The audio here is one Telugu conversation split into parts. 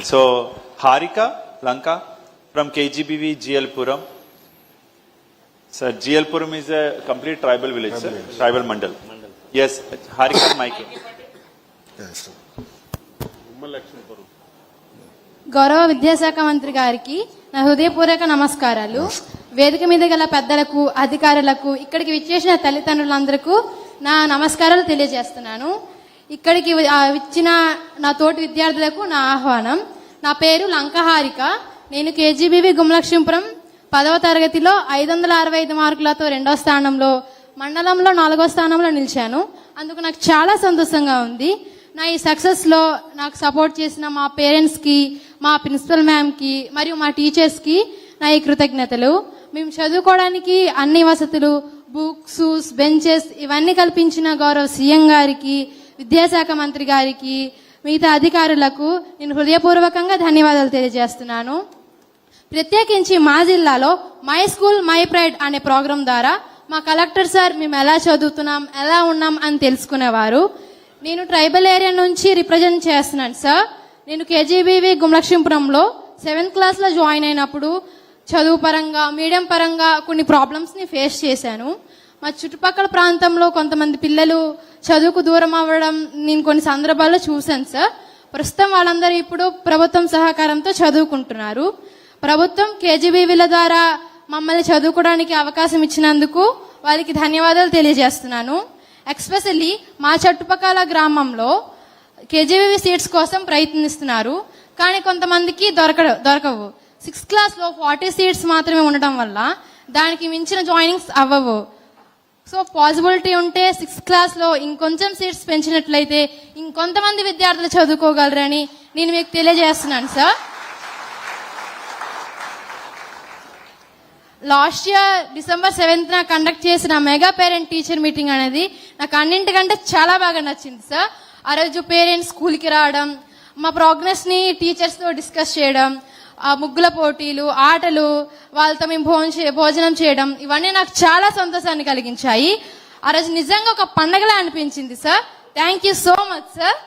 So, Harika Lanka from KGBV GL Puram. Sir, GL Puram is a complete tribal village, sir. Tribal mandal. Yes, Harika Mike. Yes. గౌరవ విద్యాశాఖ మంత్రి గారికి నా హృదయపూర్వక నమస్కారాలు. వేదిక మీద గల పెద్దలకు, అధికారులకు, ఇక్కడికి విచ్చేసిన తల్లిదండ్రులందరికీ నా నమస్కారాలు తెలియజేస్తున్నాను. ఇక్కడికి ఇచ్చిన నా తోటి విద్యార్థులకు నా ఆహ్వానం. నా పేరు లంకహారిక. నేను కేజీబీవి గుమ్మలక్ష్మీపురం 10వ తరగతిలో 565 మార్కులతో 2వ స్థానంలో, మండలంలో 4వ స్థానంలో నిలిచాను. అందుకు నాకు చాలా సంతోషంగా ఉంది. నా ఈ సక్సెస్లో నాకు సపోర్ట్ చేసిన మా పేరెంట్స్కి, మా ప్రిన్సిపల్ మ్యామ్కి మరియు మా టీచర్స్కి నా ఈ కృతజ్ఞతలు. మేము చదువుకోవడానికి అన్ని వసతులు, బుక్స్, బెంచెస్ ఇవన్నీ కల్పించిన గౌరవ సీఎం గారికి, విద్యాశాఖ మంత్రి గారికి, మిగతా అధికారులకు నేను హృదయపూర్వకంగా ధన్యవాదాలు తెలియజేస్తున్నాను. ప్రత్యేకించి మా జిల్లాలో మై స్కూల్ మై ప్రైడ్ అనే ప్రోగ్రాం ద్వారా మా కలెక్టర్ సార్ మేము ఎలా చదువుతున్నాం, ఎలా ఉన్నాం అని తెలుసుకునేవారు. నేను ట్రైబల్ ఏరియా నుంచి రిప్రజెంట్ చేస్తున్నాను సార్. నేను కేజీబీవి గుమ్మలక్ష్మీపురంలో 7th క్లాస్లో జాయిన్ అయినప్పుడు చదువు పరంగా, మీడియం పరంగా కొన్ని ప్రాబ్లమ్స్ని ఫేస్ చేశాను. మా చుట్టుపక్కల ప్రాంతంలో కొంతమంది పిల్లలు చదువుకు దూరం అవ్వడం నేను కొన్ని సందర్భాల్లో చూశాను సార్. ప్రస్తుతం వాళ్ళందరూ ఇప్పుడు ప్రభుత్వం సహకారంతో చదువుకుంటున్నారు. ప్రభుత్వం కేజీబీవీల ద్వారా మమ్మల్ని చదువుకోవడానికి అవకాశం ఇచ్చినందుకు వాళ్ళకి ధన్యవాదాలు తెలియజేస్తున్నాను. ఎక్స్పెషల్లీ మా చుట్టుపక్కల గ్రామంలో కేజీబీవీ సీట్స్ కోసం ప్రయత్నిస్తున్నారు, కానీ కొంతమందికి దొరకవు. 6th క్లాస్లో 40 సీట్స్ మాత్రమే ఉండటం వల్ల దానికి మించిన జాయినింగ్స్ అవ్వవు. సో పాసిబిలిటీ ఉంటే 6th క్లాస్లో ఇంకొంచెం సీట్స్ పెంచినట్లయితే ఇంకొంతమంది విద్యార్థులు చదువుకోగలరని నేను మీకు తెలియజేస్తున్నాను sir. Last year December 7th conduct చేసిన మెగా పేరెంట్ టీచర్ మీటింగ్ అనేది నాకు అన్నింటికంటే చాలా బాగా నచ్చింది సార్. ఆ రోజు పేరెంట్స్ స్కూల్కి రావడం, మా ప్రోగ్రెస్ని టీచర్స్తో డిస్కస్ చేయడం, ఆ ముగ్గుల పోటీలు, ఆటలు, వాళ్ళతో మేము భోజనం చేయడం, ఇవన్నీ నాకు చాలా సంతోషాన్ని కలిగించాయి. ఆ రోజు నిజంగా ఒక పండగలా అనిపించింది sir. Thank you so much sir.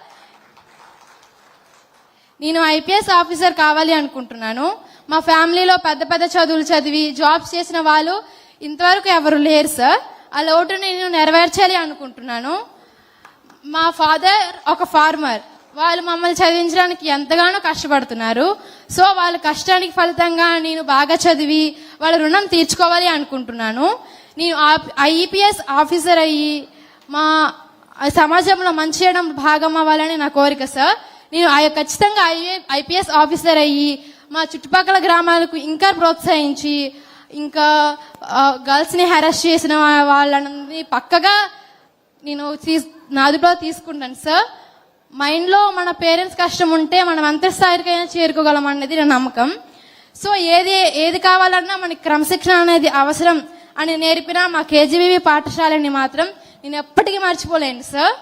నేను IPS ఆఫీసర్ కావాలి అనుకుంటున్నాను. మా ఫ్యామిలీలో పెద్ద పెద్ద చదువులు చదివి జాబ్స్ చేసిన వాళ్ళు ఇంతవరకు ఎవరు లేరు సార్. ఆ లోటుని నేను నెరవేర్చాలి అనుకుంటున్నాను. మా ఫాదర్ ఒక ఫార్మర్. వాళ్ళు మమ్మల్ని చదివించడానికి ఎంతగానో కష్టపడుతున్నారు. సో వాళ్ళ కష్టానికి ఫలితంగా నేను బాగా చదివి వాళ్ళ రుణం తీర్చుకోవాలి అనుకుంటున్నాను. నేను IPS ఆఫీసర్ అయ్యి మా సమాజంలో మంచి చేయడం భాగం అవ్వాలని నా కోరిక సార్. నేను ఖచ్చితంగా IPS ఆఫీసర్ అయ్యి మా చుట్టుపక్కల గ్రామాలకు ఇంకా ప్రోత్సహించి, ఇంకా గర్ల్స్ని హెరాస్ చేసిన వాళ్ళని పక్కగా నేను నాదులో తీసుకుంటాను సార్. మైండ్లో మన పేరెంట్స్ కష్టం ఉంటే మనం అంతర్స్థాయికైనా చేరుకోగలం అనేది నా నమ్మకం. సో ఏది కావాలన్నా మనకి క్రమశిక్షణ అనేది అవసరం అని నేర్పిన మా కేజీబీవీ పాఠశాలని మాత్రం నేను ఎప్పటికీ మర్చిపోలేను సార్.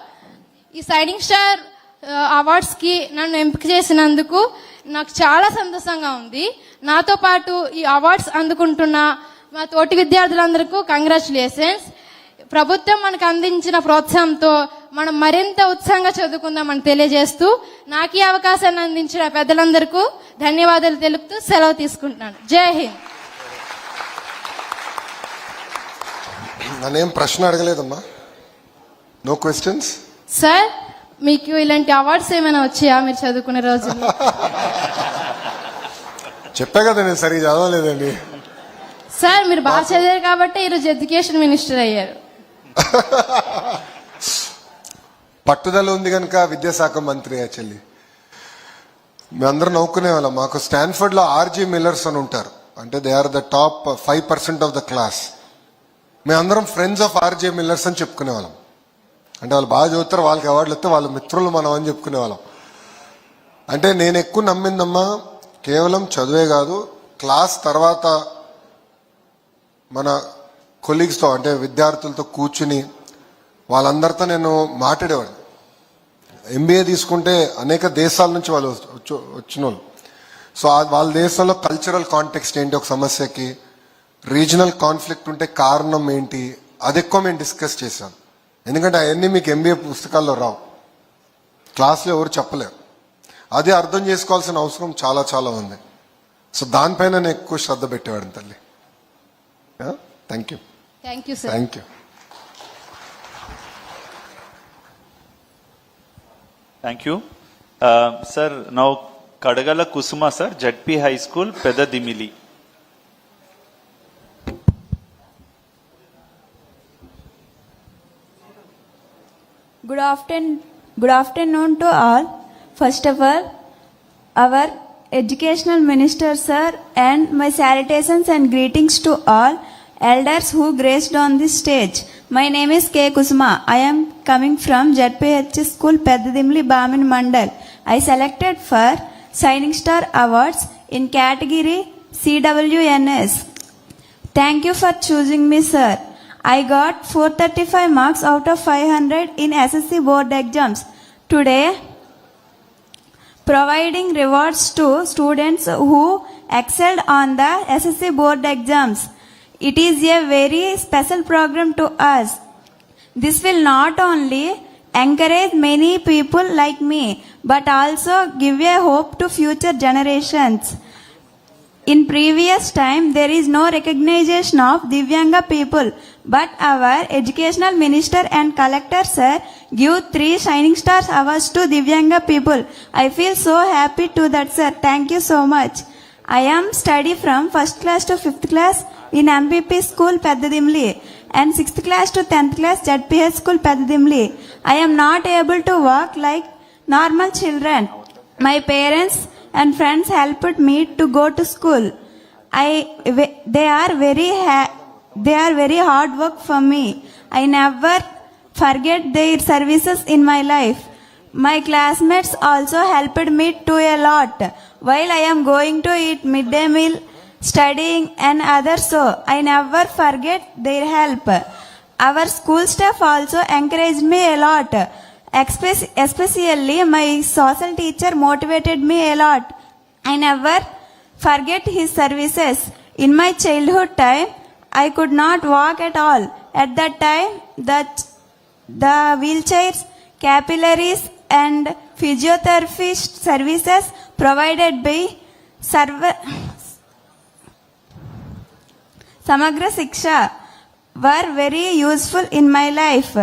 ఈ సైడింగ్ స్టార్ అవార్డ్స్కి నన్ను ఎంపిక చేసినందుకు నాకు చాలా సంతోషంగా ఉంది. నాతో పాటు ఈ అవార్డ్స్ అందుకుంటున్న మా తోటి విద్యార్థులందరికీ కంగ్రాచులేషన్స్. ప్రభుత్వం మనకు అందించిన ప్రోత్సాహంతో మనం మరింత ఉత్సాహంగా చదువుకుందామని తెలియజేస్తూ నాకు ఈ అవకాశాన్ని అందించిన పెద్దలందరికీ ధన్యవాదాలు తెలుపుతూ సెలవు తీసుకుంటున్నాను. జై హింద్. నన్నేం ప్రశ్న అడగలేదమ్మా. No questions. సార్, మీకు ఇలాంటి అవార్డ్స్ ఏమైనా వచ్చాయా మీరు చదువుకునే రోజుల్లో? చెప్పా కదా నేను సరిగ్గా చదవలేదండి సార్. మీరు బాగా చదివారు కాబట్టి ఈరోజు ఎడ్యుకేషన్ మినిస్టర్ అయ్యారు. పట్టుదల ఉంది కనుక విద్యాశాఖ మంత్రి యాక్చువల్లీ. మేమందరం నవ్వుకునే వాళ్ళం. మాకు స్టాన్ఫర్డ్ లో RJ మిల్లర్స్ అని ఉంటారు. అంటే they are the top 5% of the class. మేమందరం ఫ్రెండ్స్ ఆఫ్ RJ మిల్లర్స్ అని చెప్పుకునే వాళ్ళం. అంటే వాళ్ళు బాగా చదువుతారు, వాళ్ళకి అవార్డులు వస్తే వాళ్ళ మిత్రులు మనం అని చెప్పుకునే వాళ్ళం. అంటే నేను ఎక్కువ నమ్మిందమ్మా కేవలం చదువే కాదు, క్లాస్ తర్వాత మన కొలీగ్స్తో అంటే విద్యార్థులతో కూర్చుని వాళ్ళందరితో నేను మాట్లాడేవాడిని. MBA తీసుకుంటే అనేక దేశాల నుంచి వాళ్ళు వచ్చిన వాళ్ళు. సో వాళ్ళ దేశంలో కల్చరల్ కాంటెక్స్ట్ ఏంటి, ఒక సమస్యకి రీజనల్ కాన్ఫ్లిక్ట్ ఉంటే కారణం ఏంటి, అది ఎక్కువ మేము డిస్కస్ చేశాం. ఎందుకంటే అవన్నీ మీకు MBA పుస్తకాల్లో రావు, క్లాస్లో ఎవరు చెప్పలేరు. అది అర్థం చేసుకోవాల్సిన అవసరం చాలా చాలా ఉంది. సో దానిపైన నేను ఎక్కువ శ్రద్ధ పెట్టేవాడిని తల్లి. Thank you. Thank you sir. Thank you. Thank you. Sir now Kadagala Kusuma sir, ZP high school Pedadimili. Good afternoon to all. First of all, our educational minister sir, and my salutations and greetings to all elders who graced on this stage. My name is K. Kusuma. I am coming from JPH School Peddadimli Bamin Mandal. I selected for Shining Star Awards in category CWNS. Thank you for choosing me, sir. I got 435 marks out of 500 in SSC board exams. Today, providing rewards to students who excelled on the SSC board exams. It is a very special program to us. This will not only encourage many people like me, but also give a hope to future generations. In previous time, there is no recognition of Divyanga people, but our educational minister and collector sir give 3 Shining Stars awards to Divyanga people. I feel so happy to that, sir. Thank you so much. I am study from 1st class to 5th class in MPP school Peddadimli and 6th class to 10th class ZPH school Peddadimli. I am not able to walk like normal children. My parents and friends helped me to go to school. They are very hard work for me. I never forget their services in my life. My classmates also helped me to a lot while I am going to eat midday meal, studying and others, so I never forget their help. Our school staff also encouraged me a lot. Especially my social teacher motivated me a lot. I never forget his services. In my childhood time, I could not walk at all. At that time, the wheelchairs, capillaries and physiotherapy services provided by Samagra Shiksha were very useful in my life.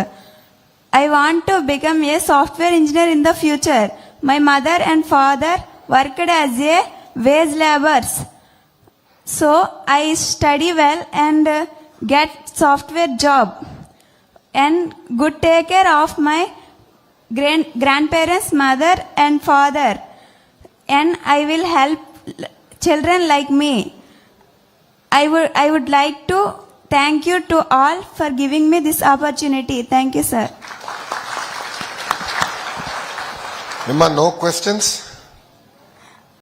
I want to become a software engineer in the future. My mother and father worked as a wage laborers. So I study well and get software job and good take care of my grandparents, mother and father. And I will help children like me. I would like to thank you to all for giving me this opportunity. Thank you, sir. Emma, no questions?